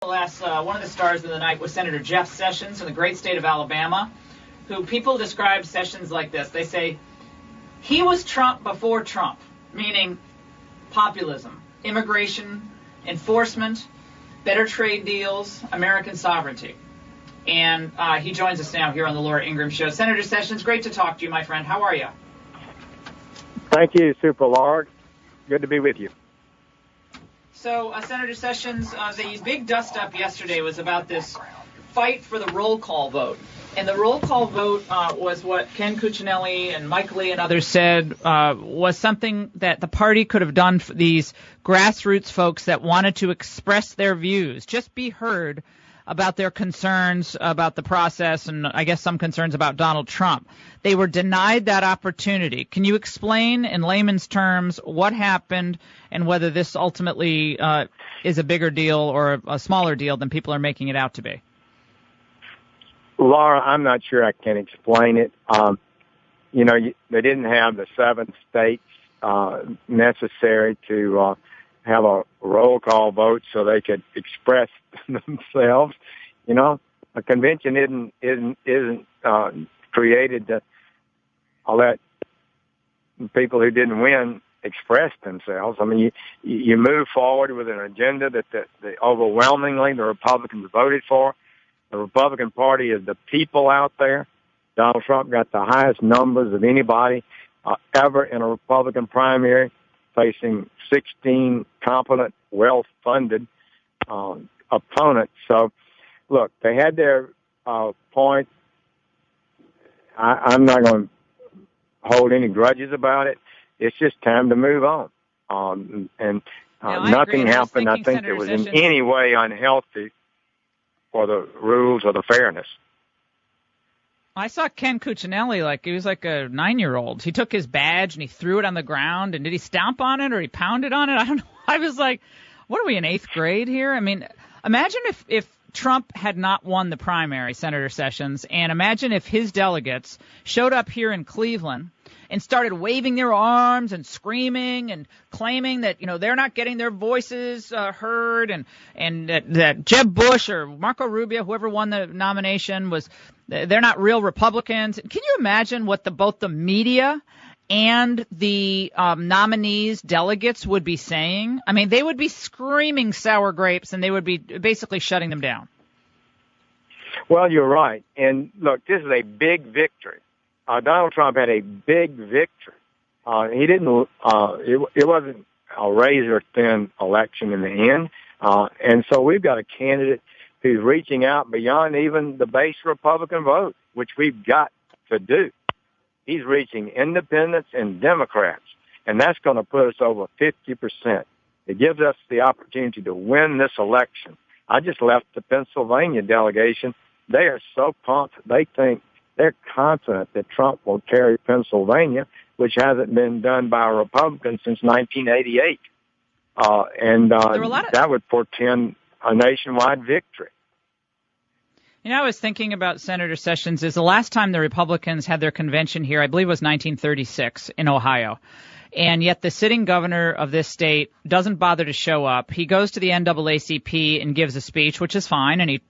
One of the stars of the night was Senator Jeff Sessions in the great state of Alabama, who people describe Sessions like this. They say, he was Trump before Trump, meaning populism, immigration, enforcement, better trade deals, American sovereignty. And he joins us now here on the Laura Ingraham Show. Senator Sessions, great to talk to you, my friend. How are you? Thank you, Super Laura. Good to be with you. So, Senator Sessions, the big dust-up yesterday was about this fight for the roll call vote. And the roll call vote was what Ken Cuccinelli and Mike Lee and others said was something that the party could have done for these grassroots folks that wanted to express their views, just be heard about their concerns about the process and I guess some concerns about Donald Trump. They were denied that opportunity. Can you explain in layman's terms what happened and whether this ultimately is a bigger deal or a smaller deal than people are making it out to be? Laura, I'm not sure I can explain it. They didn't have the 7 states necessary to have a roll call vote so they could express themselves. A convention isn't created to let people who didn't win express themselves. I mean, you move forward with an agenda that the overwhelmingly the Republicans voted for. The Republican Party is the people out there. Donald Trump got the highest numbers of anybody ever in a Republican primary, facing 16 competent, well-funded opponents. So, look, they had their point. I'm not going to hold any grudges about it. It's just time to move on. Nothing happened, I think, that was in any way unhealthy for the rules or the fairness. I saw Ken Cuccinelli he was like a 9-year-old. He took his badge and he threw it on the ground. And did he stomp on it or he pounded on it? I don't know. I was like, what are we in 8th grade here? I mean, imagine if Trump had not won the primary, Senator Sessions, and imagine if his delegates showed up here in Cleveland and started waving their arms and screaming and claiming that, they're not getting their voices heard and that Jeb Bush or Marco Rubio, whoever won the nomination, they're not real Republicans. Can you imagine what both the media and the nominees' delegates would be saying? I mean, they would be screaming sour grapes and they would be basically shutting them down. Well, you're right. And look, this is a big victory. Donald Trump had a big victory. He didn't. It wasn't a razor-thin election in the end, and so we've got a candidate who's reaching out beyond even the base Republican vote, which we've got to do. He's reaching independents and Democrats, and that's going to put us over 50%. It gives us the opportunity to win this election. I just left the Pennsylvania delegation. They are so pumped. They're confident that Trump will carry Pennsylvania, which hasn't been done by a Republican since 1988. That would portend a nationwide victory. I was thinking about Senator Sessions is the last time the Republicans had their convention here, I believe it was 1936 in Ohio. And yet the sitting governor of this state doesn't bother to show up. He goes to the NAACP and gives a speech, which is fine, and he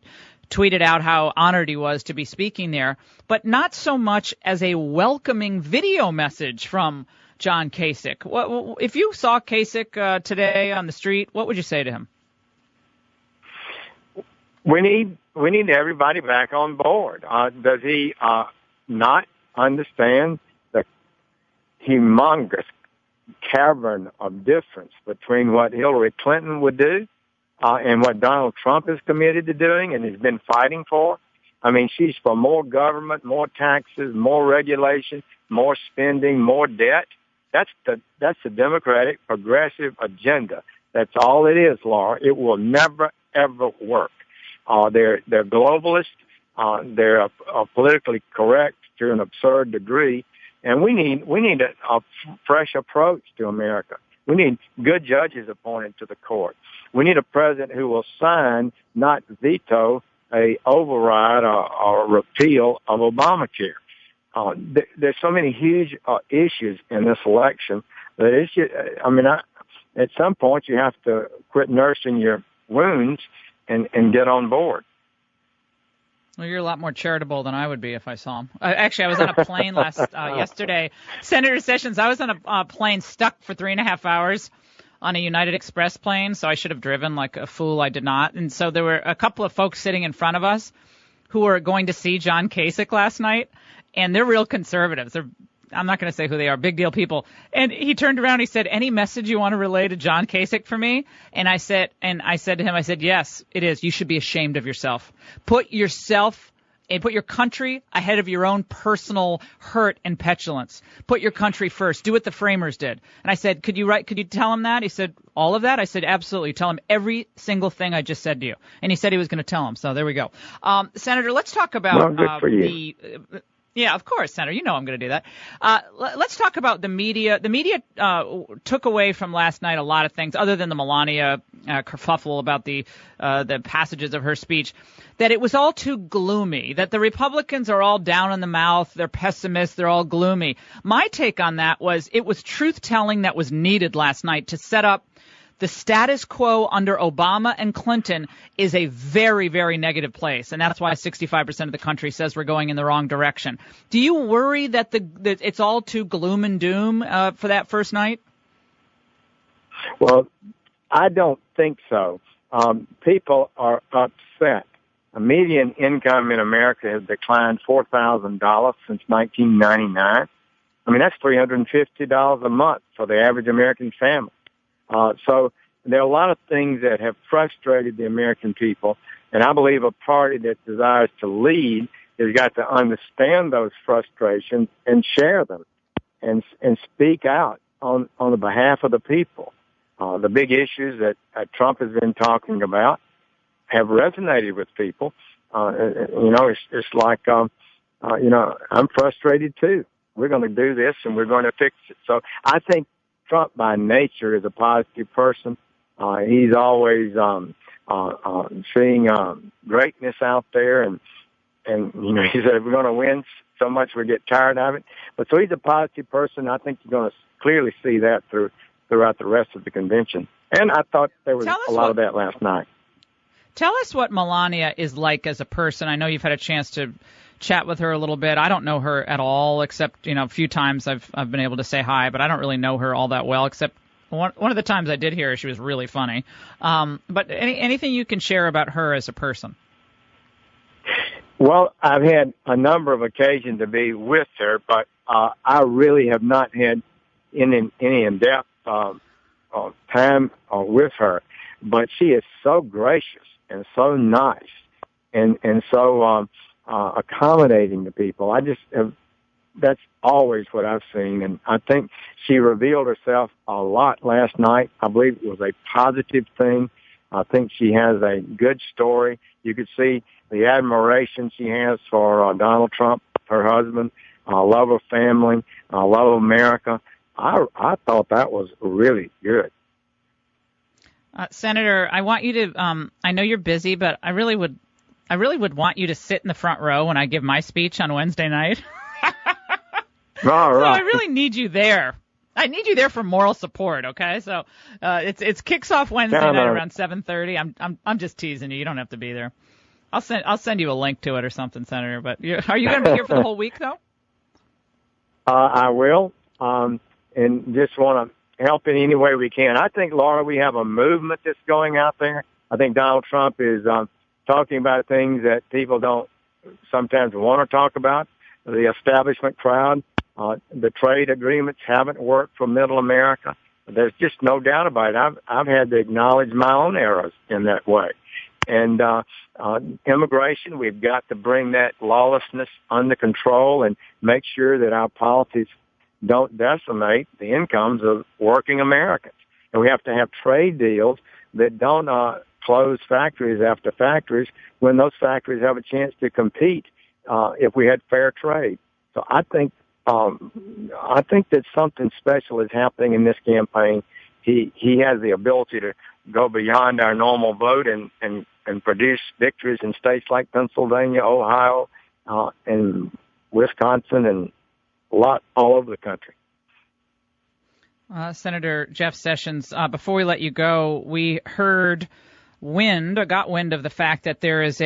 tweeted out how honored he was to be speaking there, but not so much as a welcoming video message from John Kasich. If you saw Kasich today on the street, what would you say to him? We need everybody back on board. Does he not understand the humongous cavern of difference between what Hillary Clinton would do and what Donald Trump is committed to doing and has been fighting for? I mean, she's for more government, more taxes, more regulation, more spending, more debt. That's the Democratic progressive agenda. That's all it is, Laura. It will never, ever work. They're globalists. They're politically correct to an absurd degree. And we need a fresh approach to America. We need good judges appointed to the court. We need a president who will sign, not veto, a override or repeal of Obamacare. There's so many huge issues in this election that it's just, at some point you have to quit nursing your wounds and get on board. Well, you're a lot more charitable than I would be if I saw him. Actually, I was on a plane yesterday. Senator Sessions, I was on a plane stuck for 3.5 hours on a United Express plane, so I should have driven like a fool. I did not. And so there were a couple of folks sitting in front of us who were going to see John Kasich last night, and they're real conservatives. I'm not going to say who they are, big deal people. And he turned around and he said, "Any message you want to relay to John Kasich for me?" And I said to him, "Yes, it is. You should be ashamed of yourself. Put yourself and put your country ahead of your own personal hurt and petulance. Put your country first. Do what the framers did." And I said, Could you tell him that? He said, "All of that?" I said, "Absolutely. Tell him every single thing I just said to you." And he said he was going to tell him. So there we go. Senator, let's talk about Yeah, of course, Senator. You know I'm going to do that. Let's talk about the media. The media took away from last night a lot of things, other than the Melania kerfuffle about the passages of her speech, that it was all too gloomy, that the Republicans are all down in the mouth, they're pessimists, they're all gloomy. My take on that was it was truth-telling that was needed last night to set up the status quo under Obama and Clinton is a very, very negative place, and that's why 65% of the country says we're going in the wrong direction. Do you worry that it's all too gloom and doom for that first night? Well, I don't think so. People are upset. A median income in America has declined $4,000 since 1999. I mean, that's $350 a month for the average American family. So there are a lot of things that have frustrated the American people, and I believe a party that desires to lead has got to understand those frustrations and share them and speak out on the behalf of the people. The big issues that Trump has been talking about have resonated with people. It's like, I'm frustrated too. We're going to do this and we're going to fix it. So I think Trump by nature is a positive person. He's always seeing greatness out there, and he said we're going to win so much we get tired of it. But so he's a positive person. I think you're going to clearly see that throughout the rest of the convention. And I thought there was a lot of that last night. Tell us what Melania is like as a person. I know you've had a chance to chat with her a little bit. I don't know her at all, except, a few times I've been able to say hi, but I don't really know her all that well, except one of the times I did hear her, she was really funny. But anything you can share about her as a person? Well, I've had a number of occasions to be with her, but I really have not had any in-depth time with her. But she is so gracious and so nice and so accommodating to people. That's always what I've seen, and I think she revealed herself a lot last night. I believe it was a positive thing. I think she has a good story. You could see the admiration she has for Donald Trump, her husband, love of family, love of America. I thought that was really good. Senator, I want you to. I know you're busy, but I really would want you to sit in the front row when I give my speech on Wednesday night. All right. So I really need you there. I need you there for moral support. Okay, so it's kicks off Wednesday night around 7:30. I'm just teasing you. You don't have to be there. I'll send you a link to it or something, Senator. But are you going to be here for the whole week though? I will, and just want to help in any way we can. I think, Laura, we have a movement that's going out there. I think Donald Trump is talking about things that people don't sometimes want to talk about. The establishment crowd, the trade agreements haven't worked for middle America. There's just no doubt about it. I've had to acknowledge my own errors in that way. And immigration, we've got to bring that lawlessness under control and make sure that our policies don't decimate the incomes of working Americans. And we have to have trade deals that don't close factories after factories when those factories have a chance to compete if we had fair trade. So I think that something special is happening in this campaign. He has the ability to go beyond our normal vote and produce victories in states like Pennsylvania, Ohio, and Wisconsin, and a lot all over the country. Senator Jeff Sessions, before we let you go, we heard got wind of the fact that there's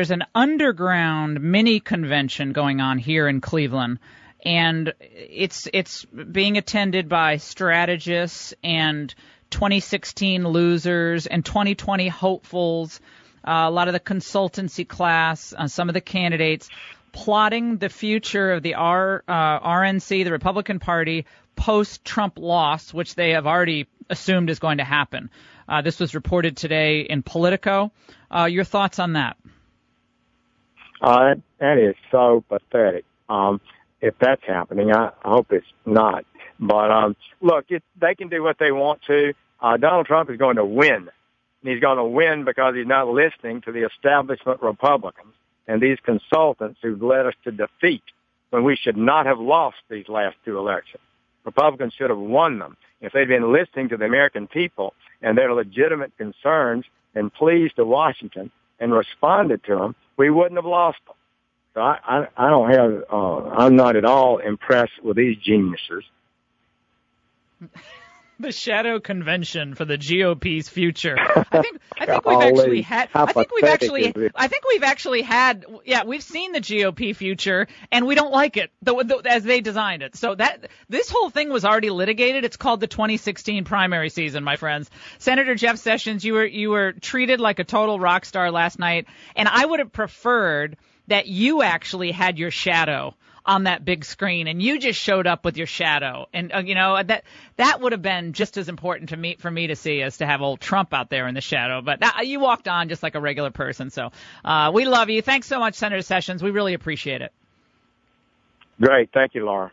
an underground mini convention going on here in Cleveland, and it's being attended by strategists and 2016 losers and 2020 hopefuls, a lot of the consultancy class, some of the candidates plotting the future of the RNC, the Republican Party, post-Trump loss, which they have already assumed is going to happen. This was reported today in Politico. Your thoughts on that? That is so pathetic. If that's happening, I hope it's not. But look, they can do what they want to. Donald Trump is going to win. And he's going to win because he's not listening to the establishment Republicans and these consultants who've led us to defeat when we should not have lost these last two elections. Republicans should have won them. If they'd been listening to the American people and their legitimate concerns and pleas to Washington and responded to them, we wouldn't have lost them. So I'm not at all impressed with these geniuses. The shadow convention for the GOP's future. I think we've actually had. Yeah, we've seen the GOP future, and we don't like it as they designed it. So this whole thing was already litigated. It's called the 2016 primary season, my friends. Senator Jeff Sessions, you were treated like a total rock star last night, and I would have preferred that you actually had your shadow on that big screen, and you just showed up with your shadow, and that would have been just as important for me to see as to have old Trump out there in the shadow. But you walked on just like a regular person. So we love you. Thanks so much, Senator Sessions. We really appreciate it. Great, thank you, Laura.